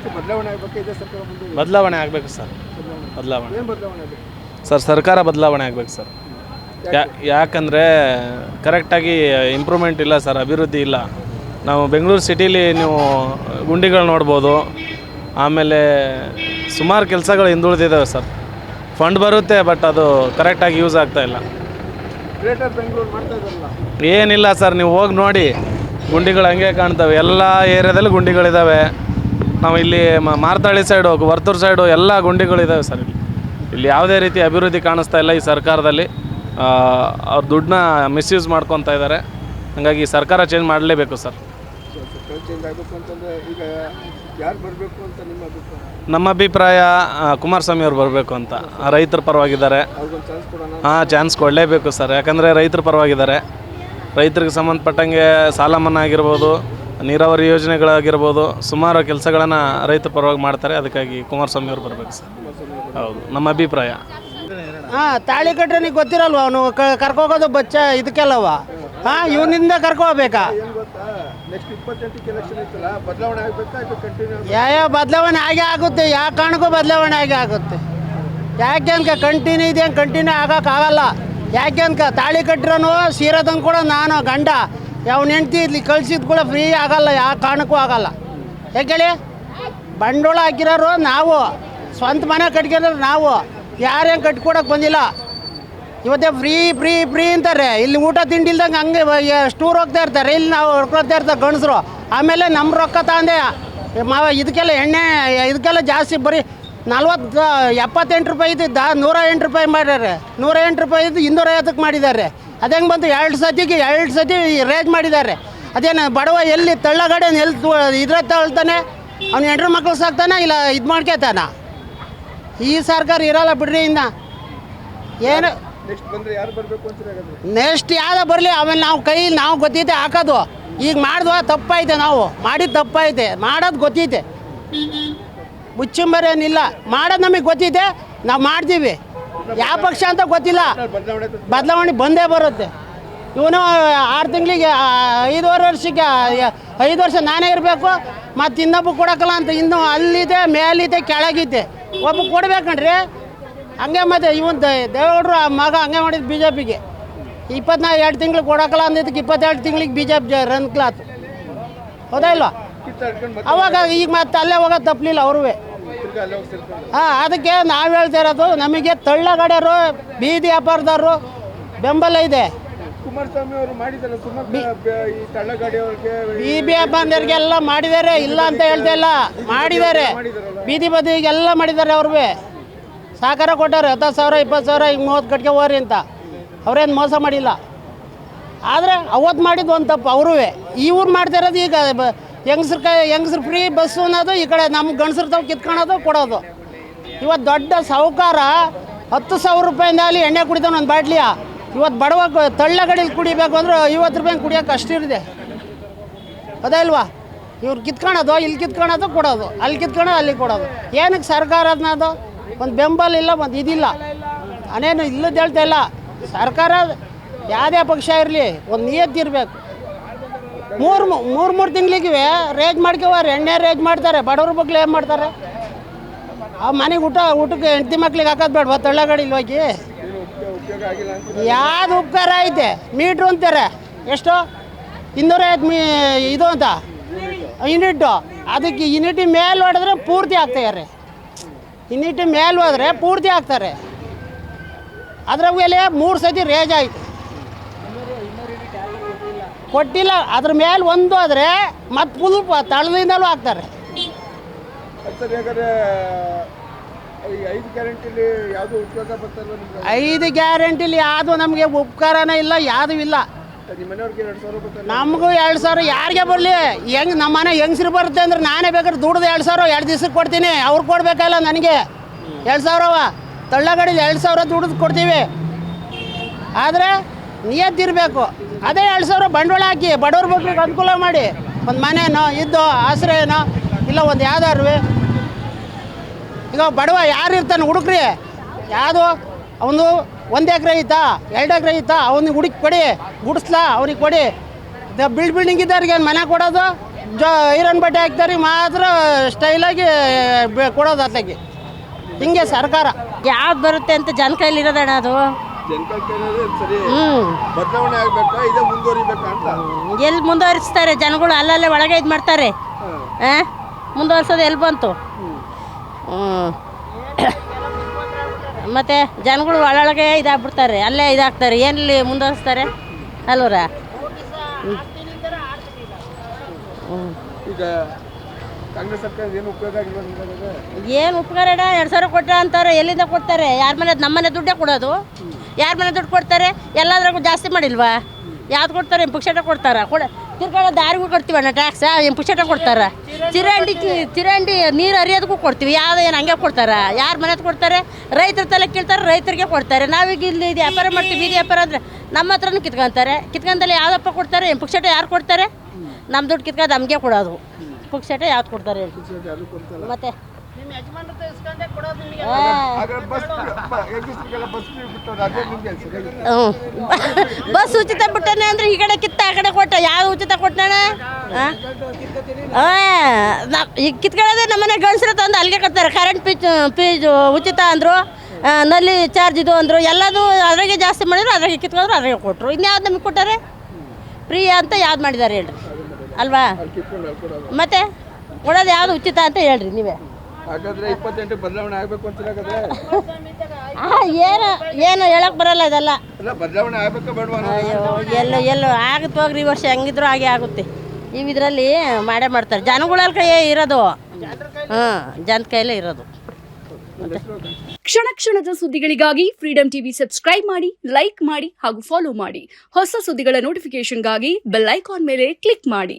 Next ಬದಲಾವಣೆ ಆಗಬೇಕು ಇದೆ ಸರ್ಕಾರ ಮುಂದೆ ಬದಲಾವಣೆ ಆಗಬೇಕು ಸರ್. ಬದಲಾವಣೆ ಏನು ಬದಲಾವಣೆ ಆಗಬೇಕು ಸರ್, ಸರ್ಕಾರ ಬದಲಾವಣೆ ಆಗಬೇಕು ಸರ್. ಯಾಕಂದರೆ ಕರೆಕ್ಟಾಗಿ ಇಂಪ್ರೂವ್ಮೆಂಟ್ ಇಲ್ಲ ಸರ್, ಅಭಿವೃದ್ಧಿ ಇಲ್ಲ. ನಾವು ಬೆಂಗಳೂರು ಸಿಟಿಲಿ ನೀವು ಗುಂಡಿಗಳು ನೋಡ್ಬೋದು. ಆಮೇಲೆ ಸುಮಾರು ಕೆಲಸಗಳು ಹಿಂದುಳಿದಿದ್ದಾವೆ ಸರ್. ಫಂಡ್ ಬರುತ್ತೆ, ಬಟ್ ಅದು ಕರೆಕ್ಟಾಗಿ ಯೂಸ್ ಆಗ್ತಾಯಿಲ್ಲ. ಗ್ರೇಟರ್ ಬೆಂಗಳೂರು ಮಾಡ್ತಾ ಇದ್ದಾರಲ್ಲ, ಏನಿಲ್ಲ ಸರ್, ನೀವು ಹೋಗಿ ನೋಡಿ, ಗುಂಡಿಗಳು ಹಂಗೆ ಕಾಣ್ತವೆ. ಎಲ್ಲ ಏರಿಯಾದಲ್ಲಿ ಗುಂಡಿಗಳಿದ್ದಾವೆ. ನಾವು ಇಲ್ಲಿ ಮಾರ್ತಾಳಿ ಸೈಡು, ವರ್ತೂರು ಸೈಡು ಎಲ್ಲ ಗುಂಡಿಗಳಿದ್ದಾವೆ ಸರ್. ಇಲ್ಲಿ ಯಾವುದೇ ರೀತಿ ಅಭಿವೃದ್ಧಿ ಕಾಣಿಸ್ತಾ ಇಲ್ಲ. ಈ ಸರ್ಕಾರದಲ್ಲಿ ಅವ್ರು ದುಡ್ಡನ್ನ ಮಿಸ್ಯೂಸ್ ಮಾಡ್ಕೊತಾ ಇದ್ದಾರೆ. ಹಾಗಾಗಿ ಸರ್ಕಾರ ಚೇಂಜ್ ಮಾಡಲೇಬೇಕು ಸರ್. ಸರ್ಕಾರ ಚೇಂಜ್ ಆಗಬೇಕು ಅಂತಂದರೆ ಈಗ ಯಾರು ಬರಬೇಕು ಅಂತ ನಿಮ್ಮ ಅಭಿಪ್ರಾಯ? ನಮ್ಮ ಅಭಿಪ್ರಾಯ ಕುಮಾರಸ್ವಾಮಿ ಅವ್ರು ಬರಬೇಕು ಅಂತ. ರೈತರ ಪರವಾಗಿದ್ದಾರೆ. ಅವ್ರಿಗೊಂದು ಚಾನ್ಸ್ ಕೊಡೋಣ. ಚಾನ್ಸ್ ಕೊಡಲೇಬೇಕು ಸರ್. ಯಾಕಂದರೆ ರೈತರ ಪರವಾಗಿದ್ದಾರೆ. ರೈತರಿಗೆ ಸಂಬಂಧಪಟ್ಟಂಗೆ ಸಾಲ ಮನ್ನಾ ಆಗಿರ್ಬೋದು, ನೀರಾವರಿ ಯೋಜನೆಗಳಾಗಿರ್ಬೋದು, ಸುಮಾರು ಕೆಲಸಗಳನ್ನು ರೈತರ ಪರವಾಗಿ ಮಾಡ್ತಾರೆ. ಅದಕ್ಕಾಗಿ ಕುಮಾರಸ್ವಾಮಿ ಅವ್ರು ಬರಬೇಕು ಸರ್. ಹೌದು, ನಮ್ಮ ಅಭಿಪ್ರಾಯ. ತಾಳಿ ಕಟ್ರನಿಗೆ ಗೊತ್ತಿರಲ್ವ, ಅವನು ಕರ್ಕೋಗೋದು ಬಚ್ಚ ಇದಕ್ಕೆಲ್ಲವ. ಇವನಿಂದ ಕರ್ಕೋಬೇಕಾ? ಏನು ಗೊತ್ತಾ, ನೆಕ್ಸ್ಟ್ 28ಕ್ಕೆ ಎಲೆಕ್ಷನ್ ಇತ್ತಲ್ಲ, ಬದಲಾವಣೆ ಆಗಬೇಕಾ ಇದು ಕಂಟಿನ್ಯೂ? ಯಾವ ಬದಲಾವಣೆ ಆಗೇ ಆಗುತ್ತೆ. ಯಾವ ಕಾರಣಕ್ಕೂ ಬದಲಾವಣೆ ಆಗೇ ಆಗುತ್ತೆ. ಯಾಕೆ ಅನ್ಕ ಕಂಟಿನ್ಯೂ ಇದೆ, ಕಂಟಿನ್ಯೂ ಆಗೋಕ್ಕಾಗಲ್ಲ. ಯಾಕೆ ಅನ್ಕ ತಾಳಿ ಕಟ್ಟಿರೋನು ಸೀರೆ ತಂದು ಕೂಡ ನಾನು ಗಂಡ ಅವ್ನ ಹೆಂಡ್ತಿ ಇಲ್ಲಿ ಕಳ್ಸಿದ್ ಕೂಡ ಫ್ರೀ ಆಗಲ್ಲ, ಯಾವ ಕಾರಣಕ್ಕೂ ಆಗಲ್ಲ. ಯಾಕೇಳಿ, ಬಂಡವಾಳ ಹಾಕಿರೋರು ನಾವು, ಸ್ವಂತ ಮನೆ ಕಟ್ಕೊಂಡ್ರೆ ನಾವು, ಯಾರೇನು ಕಟ್ಕೊಡಕ್ಕೆ ಬಂದಿಲ್ಲ. ಇವತ್ತೇ ಫ್ರೀ ಫ್ರೀ ಫ್ರೀ ಅಂತಾರೆ. ಇಲ್ಲಿ ಊಟ ತಿಂಡಿ ಇಲ್ದಂಗೆ ಹಂಗೆ ಸ್ಟೂರ್ ಹೋಗ್ತಾ ಇರ್ತಾರೆ. ಇಲ್ಲಿ ನಾವು ಹೊಡ್ಕೊಳ್ತಾ ಇರ್ತಾರೆ ಗಂಡಸರು. ಆಮೇಲೆ ನಮ್ಮ ರೊಕ್ಕ ತಗೊಂಡೆ ಇದಕ್ಕೆಲ್ಲ ಎಣ್ಣೆ ಇದಕ್ಕೆಲ್ಲ ಜಾಸ್ತಿ ಬರೀ 78 ರೂಪಾಯಿ ಇದ್ದಿದ್ದ 108 ರೂಪಾಯಿ ಮಾಡ್ಯಾರೆ. 108 ರೂಪಾಯಿ ಇದ್ದು 250ಕ್ಕೆ ಮಾಡಿದ್ದಾರೆ. ಅದು ಹೆಂಗೆ ಬಂತು? 2 ಸತಿ ರೇಜ್ ಮಾಡಿದ್ದಾರೆ. ಅದೇನು ಬಡವ ಎಲ್ಲಿ ತಳ್ಳಗಡೆ ಇದ್ರೆ ತಳ್ತಾನೆ, ಅವ್ನು ಹೆಂಡ್ರ ಮಕ್ಕಳು ಸಾಕ್ತಾನೆ, ಇಲ್ಲ ಇದು ಮಾಡ್ಕೊತಾನ. ಈ ಸರ್ಕಾರ ಇರಲ್ಲ ಬಿಡ್ರಿ. ಇನ್ನು ಏನು ನೆಕ್ಸ್ಟ್ ಬಂದರೆ ಯಾರು ಬರಬೇಕು ಅಂತೀರ? ನೆಕ್ಸ್ಟ್ ಯಾವ್ದು ಬರಲಿ, ಆಮೇಲೆ ನಾವು ಗೊತ್ತೈತೆ ಹಾಕೋದು. ಈಗ ಮಾಡಿದ್ವ ತಪ್ಪೈತೆ, ನಾವು ಮಾಡಿದ್ದು ತಪ್ಪೈತೆ, ಮಾಡೋದು ಗೊತ್ತೈತೆ. ಮುಚ್ಚುಂಬರೇನಿಲ್ಲ, ಮಾಡೋದು ನಮಗೆ ಗೊತ್ತಿದೆ, ನಾವು ಮಾಡ್ತೀವಿ. ಯಾವ ಪಕ್ಷ ಅಂತ ಗೊತ್ತಿಲ್ಲ, ಬದಲಾವಣೆ ಬಂದೇ ಬರುತ್ತೆ. ಇವನು 6 ತಿಂಗಳಿಗೆ 5.5 ವರ್ಷಕ್ಕೆ 5 ವರ್ಷ ನಾನೇ ಇರಬೇಕು, ಮತ್ತು ಇನ್ನೊಬ್ಬ ಕೊಡೋಕ್ಕಲ್ಲ ಅಂತ. ಇನ್ನೂ ಅಲ್ಲಿದೆ, ಮೇಲಿದೆ, ಕೆಳಗಿದೆ. ಒಬ್ಬ ಕೊಡ್ಬೇಕಣ್ರಿ. ಹಂಗೆ ಮತ್ತೆ ಇವನ್ ದೇವೇಗೌಡರು ಮಗ ಹಂಗೆ ಮಾಡಿದ್ದು BJPಗೆ. 2 ತಿಂಗ್ಳು ಕೊಡೋಕ್ಕಲ್ಲ ಅಂದಿದ್ದಕ್ಕೆ 22 ತಿಂಗಳಿಗೆ BJP ರನ್ ಕ್ಲಾತ್. ಹೌದಾ ಇಲ್ವಾ? ಅವಾಗ ಈಗ ಮತ್ತೆ ಅಲ್ಲೇ ಹೋಗೋದು ತಪ್ಪಲಿಲ್ಲ ಅವ್ರೂ. ಅದಕ್ಕೆ ನಾವು ಹೇಳ್ತಾ ಇರೋದು, ನಮಗೆ ತಳ್ಳಗಡೆಯವರು, ಬೀದಿ ವ್ಯಾಪಾರದವರು ಬೆಂಬಲ ಇದೆ. ಕುಮಾರಸ್ವಾಮಿ ಅವರು ಮಾಡಿದ್ದಾರೆ ಈ ತಳ್ಳಗಾಡಿಯವ್ರಿಗೆ, ಬೀದಿ ವ್ಯಾಪಾರದವ್ರಿಗೆಲ್ಲ ಮಾಡಿದ್ದಾರೆ, ಇಲ್ಲ ಅಂತ ಹೇಳ್ತಾ ಇಲ್ಲ, ಮಾಡಿದ್ದಾರೆ. ಬೀದಿ ಬದಿಗೆಲ್ಲ ಮಾಡಿದ್ದಾರೆ. ಅವ್ರಿಗೆ ಸಹಕಾರ ಕೊಟ್ಟಾರೆ. 10,000 20,000 ಈಗ 30 ಕಟ್ಗೆ ಹೋರಿ ಅಂತ. ಅವ್ರೇನು ಮೋಸ ಮಾಡಿಲ್ಲ. ಆದರೆ ಅವತ್ತು ಮಾಡಿದ್ದು ಒಂದು ತಪ್ಪು ಅವ್ರೂ. ಇವ್ರು ಮಾಡ್ತಾ ಇರೋದು ಈಗ ಹೆಂಗಸ್ರು ಫ್ರೀ ಬಸ್ಸು ಅನ್ನೋದು, ಈ ಕಡೆ ನಮ್ಮ ಗಂಡಸ್ರು ತಾವು ಕಿತ್ಕೊಳ್ಳೋದು ಕೊಡೋದು. ಇವತ್ತು ದೊಡ್ಡ ಸಾಹುಕಾರ 10,000 ರೂಪಾಯಿಂದ ಅಲ್ಲಿ ಎಣ್ಣೆ ಕುಡಿತಾನೆ ಒಂದು ಬಾಟ್ಲಿಯ. ಇವತ್ತು ಬಡವ ತಳ್ಳಗಡಿಲಿ ಕುಡಿಬೇಕು ಅಂದ್ರೆ 50 ರೂಪಾಯಿ ಕುಡಿಯೋಕೆ ಅಷ್ಟಿರಿದೆ. ಅದೇ ಇಲ್ವಾ? ಇವ್ರು ಕಿತ್ಕೊಳ್ಳೋದು, ಇಲ್ಲಿ ಕಿತ್ಕೊಳ್ಳೋದು ಕೊಡೋದು, ಅಲ್ಲಿ ಕಿತ್ಕೊಳ್ಳೋದು ಅಲ್ಲಿ ಕೊಡೋದು. ಏನಕ್ಕೆ ಸರ್ಕಾರ ಅನ್ನೋದು ಒಂದು ಬೆಂಬಲ ಇಲ್ಲ, ಒಂದು ಇದಿಲ್ಲ. ಅನೇನು ಇಲ್ಲದ ಹೇಳ್ತಾ ಇಲ್ಲ. ಸರ್ಕಾರ ಯಾವುದೇ ಪಕ್ಷ ಇರಲಿ, ಒಂದು ನಿಯತ್ತಿರಬೇಕು. ಮೂರು ತಿಂಗಳಿಗೆ ರೇಜ್ ಮಾಡ್ಕೋವಾರೆ, ಎಣ್ಣೆ ರೇಜ್ ಮಾಡ್ತಾರೆ. ಬಡವ್ರ ಮಕ್ಳು ಏನು ಮಾಡ್ತಾರೆ? ಆ ಮನೆಗೆ ಊಟಕ್ಕೆ ಹೆಂಡತಿ ಮಕ್ಳಿಗೆ ಹಾಕೋದು ಬೇಡ, ತಳ್ಳಗಡಿಲಿ ಹೋಗಿ. ಯಾವ್ದು ಉಪಕಾರ ಐತೆ? ಮೀಟ್ರು ಅಂತಾರೆ ಎಷ್ಟು 250 ಇದು ಅಂತ ಯೂನಿಟ್ಟು. ಅದಕ್ಕೆ ಯೂನಿಟಿ ಮೇಲೆ ಹೊಡೆದ್ರೆ ಪೂರ್ತಿ ಆಗ್ತಾರೆ. ಯೂನಿಟಿ ಮೇಲೆ ಹೋದರೆ ಪೂರ್ತಿ ಆಗ್ತಾರೆ. ಅದ್ರ ಮೇಲೆ 3 ಸತಿ ರೇಜ್ ಆಯಿತು, ಕೊಟ್ಟಿಲ್ಲ. ಅದ್ರ ಮೇಲೆ ಒಂದು ಆದರೆ ಮತ್ತೆ ಫುಲ್ ತಳದಿಂದಲೂ ಹಾಕ್ತಾರೆ. 5 ಗ್ಯಾರಂಟಿಲಿ ಯಾವುದು ನಮಗೆ ಉಪಕಾರನೇ ಇಲ್ಲ, ಯಾವುದೂ ಇಲ್ಲ. ನಮಗೂ 2,000 ಯಾರಿಗೆ ಬರಲಿ. ಹೆಂಗೆ ನಮ್ಮ ಮನೆ ಹೆಂಗಸ್ರು ಬರುತ್ತೆ ಅಂದ್ರೆ ನಾನೇ ಬೇಕಾದ್ರೆ ದುಡ್ದು 2,000 2 ದಿವ್ಸಕ್ಕೆ ಕೊಡ್ತೀನಿ. ಅವ್ರು ಕೊಡಬೇಕಲ್ಲ ನನಗೆ 2,000. ತಳ್ಳಗಡಿಲಿ 2,000 ದುಡ್ದು ಕೊಡ್ತೀವಿ. ಆದರೆ ನಿಯತ್ತಿರಬೇಕು. ಅದೇ 2,000 ಬಂಡವಾಳ ಹಾಕಿ ಬಡವ್ರ ಮಕ್ಳಿಗೆ ಅನುಕೂಲ ಮಾಡಿ, ಒಂದು ಮನೇನೋ ಇದ್ದು ಆಶ್ರಯನೋ ಇಲ್ಲ ಒಂದು ಯಾವ್ದಾರು. ಈಗ ಬಡವ ಯಾರು ಇರ್ತಾನೆ ಹುಡುಕ್ರಿ, ಯಾವುದು ಅವನು 1 ಎಕರೆ ಐತಾ 2 ಎಕರೆ ಐತಾ, ಅವನಿಗೆ ಹುಡುಕಿ ಕೊಡಿ, ಗುಡಿಸ್ಲಾ ಅವ್ನಿಗೆ ಕೊಡಿ. ಬಿಲ್ಡಿಂಗ್ ಇದ್ದವ್ರಿಗೆ ಮನೆ ಕೊಡೋದು, ಐರನ್ ಬಟ್ಟೆ ಹಾಕ್ತಾರೆ ಮಾತ್ರ ಸ್ಟೈಲಾಗಿ ಕೊಡೋದು ಅತ್ಲಾಗಿ ಹಿಂಗೆ ಸರ್ಕಾರ ಯಾವ್ದು ಬರುತ್ತೆ ಅಂತ ಜನ ಕೈಲಿ ಇರೋದಣ್ಣ ಅದು. ಜನಗಳ ಕೈಯಲ್ಲಿ ಸರಿ ಬದಲಾವಣೆ ಆಗ್ಬೇಕಾ ಇದೇ ಮುಂದುವರಿಬೇಕಾ ಅಂತ. ಎಲ್ಲಿ ಮುಂದುವರಿಸ್ತಾರೆ ಜನಗಳು, ಅಲ್ಲಲ್ಲೇ ಒಳಗೆ ಇದು ಮಾಡ್ತಾರೆ. ಮುಂದುವರ್ಸೋದು ಎಲ್ಲಿ ಬಂತು? ಮತ್ತು ಜನಗಳು ಒಳಗೆ ಇದಾಗ್ಬಿಡ್ತಾರೆ, ಅಲ್ಲೇ ಇದಾಗ್ತಾರೆ, ಏನಲ್ಲಿ ಮುಂದುವರಿಸ್ತಾರೆ ಅಲ್ವರ. ಈಗ ಕಾಂಗ್ರೆಸ್ ಸರ್ಕಾರ ಏನು ಉಪಯೋಗ ಆಗಿಲ್ಲ ನಿಮಗೆ? ಏನು ಉಪಕಾರ ಅಣ್ಣ? 2,000 ಕೊಟ್ಟರೆ ಅಂತಾರೆ, ಎಲ್ಲಿಂದ ಕೊಡ್ತಾರೆ? ಯಾರ ಮನೆ? ನಮ್ಮ ಮನೆ ದುಡ್ಡೇ ಕೊಡೋದು. ಯಾರ ಮನೆ ದುಡ್ಡು ಕೊಡ್ತಾರೆ? ಎಲ್ಲಾದ್ರಾಗೂ ಜಾಸ್ತಿ ಮಾಡಿಲ್ವಾ? ಯಾವ್ದು ಕೊಡ್ತಾರೆ? ಪುಕ್ಷಟ ಕೊಡ್ತಾರ? ತಿರ್ಗಾಡ ದಾರಿಗೂ ಕೊಡ್ತೀವಣ್ಣ ಟ್ಯಾಕ್ಸ, ಏನು ಪುಕ್ಷಟ ಕೊಡ್ತಾರ? ಚಿರಂಡಿ ನೀರು ಹರಿಯೋದಕ್ಕೂ ಕೊಡ್ತೀವಿ, ಯಾವ್ದು ಏನು ಹಂಗೆ ಕೊಡ್ತಾರ? ಯಾರ ಮನೆದು ಕೊಡ್ತಾರೆ? ರೈತರ ತಲೆ ಕೀಳ್ತಾರೆ, ರೈತರಿಗೆ ಕೊಡ್ತಾರೆ. ನಾವೀಗ ಇಲ್ಲಿ ಇದು ವ್ಯಾಪಾರ ಮಾಡ್ತೀವಿ, ಬೀದಿ ವ್ಯಾಪಾರ ಅಂದರೆ ನಮ್ಮ ಹತ್ರನೂ ಕಿತ್ಕೊಂತಾರೆ. ಕಿತ್ಕೊಂಡಲ್ಲಿ ಯಾವ್ದಪ್ಪ ಕೊಡ್ತಾರೆ? ಏನು ಪುಕ್ಷಟ ಯಾರು ಕೊಡ್ತಾರೆ? ನಮ್ಮ ದುಡ್ಡು ಕಿತ್ಕೊಂಡು ನಮಗೆ ಕೊಡೋದು. ಪುಕ್ಷಟ ಯಾವ್ದು ಕೊಡ್ತಾರೆ ಹೇಳಿ? ಮತ್ತೆ ಬಸ್ ಉಚಿತ ಬಿಟ್ಟಾನೆ ಅಂದ್ರೆ ಈ ಕಡೆ ಕಿತ್ತ ಆ ಕಡೆ ಕೊಟ್ಟ. ಯಾವ ಉಚಿತ ಕೊಟ್ಟಾನ? ಈಗ ಕಿತ್ಕೊಳ್ಳೋದೇ ನಮ್ಮನೆ ಗಂಡಸ್ರ ತಂದು ಅಲ್ಲಿಗೆ ಕೊಡ್ತಾರೆ. ಕರೆಂಟ್ ಫೀಸ್ ಉಚಿತ ಅಂದರು, ನಲ್ಲಿ ಚಾರ್ಜ್ ಇದು ಅಂದರು, ಎಲ್ಲದೂ ಅದ್ರಾಗೆ ಜಾಸ್ತಿ ಮಾಡಿದ್ರು, ಅದ್ರಾಗೆ ಕಿತ್ಕೊಂಡ್ರು, ಅದ್ರಾಗೆ ಕೊಟ್ಟರು. ಇನ್ಯಾವ್ದು ನಮಗೆ ಕೊಟ್ಟಾರೆ? ಫ್ರೀ ಅಂತ ಯಾವ್ದು ಮಾಡಿದ್ದಾರೆ ಹೇಳ್ರಿ ಅಲ್ವಾ? ಮತ್ತೆ ಕೊಡೋದು ಯಾವುದು ಉಚಿತ ಅಂತ ಹೇಳ್ರಿ ನೀವೇ. ಹಾಗಾದ್ರೆ 28 ಬದಲಾವಣೆ ಆಗ್ಬೇಕು ಅಂತ ಏನು ಹೇಳಕ್ ಬರಲ್ಲ ಇದೆಲ್ಲ. ಬದಲಾವಣೆ ಆಗ್ಬೇಕಾ ಬೇಡವಾ? ಎಲ್ಲೋ ಆಗುತ್ತೆ ಹೋಗ್ರಿ. ಈ ವರ್ಷ ಹೆಂಗಿದ್ರು ಹಾಗೆ ಆಗುತ್ತೆ. ಇದರಲ್ಲಿ ಮಾಡೇ ಮಾಡ್ತಾರೆ. ಜನಗಳಲ್ಲಿ ಕೈ ಇರೋದು, ಜನ ಕೈಯಲ್ಲೇ ಇರೋದು. ಕ್ಷಣ ಕ್ಷಣದ ಸುದ್ದಿಗಳಿಗಾಗಿ ಫ್ರೀಡಂ ಟಿವಿ ಸಬ್ಸ್ಕ್ರೈಬ್ ಮಾಡಿ, ಲೈಕ್ ಮಾಡಿ ಹಾಗೂ ಫಾಲೋ ಮಾಡಿ. ಹೊಸ ಸುದ್ದಿಗಳ ನೋಟಿಫಿಕೇಶನ್ಗಾಗಿ ಬೆಲ್ ಐಕಾನ್ ಮೇಲೆ ಕ್ಲಿಕ್ ಮಾಡಿ.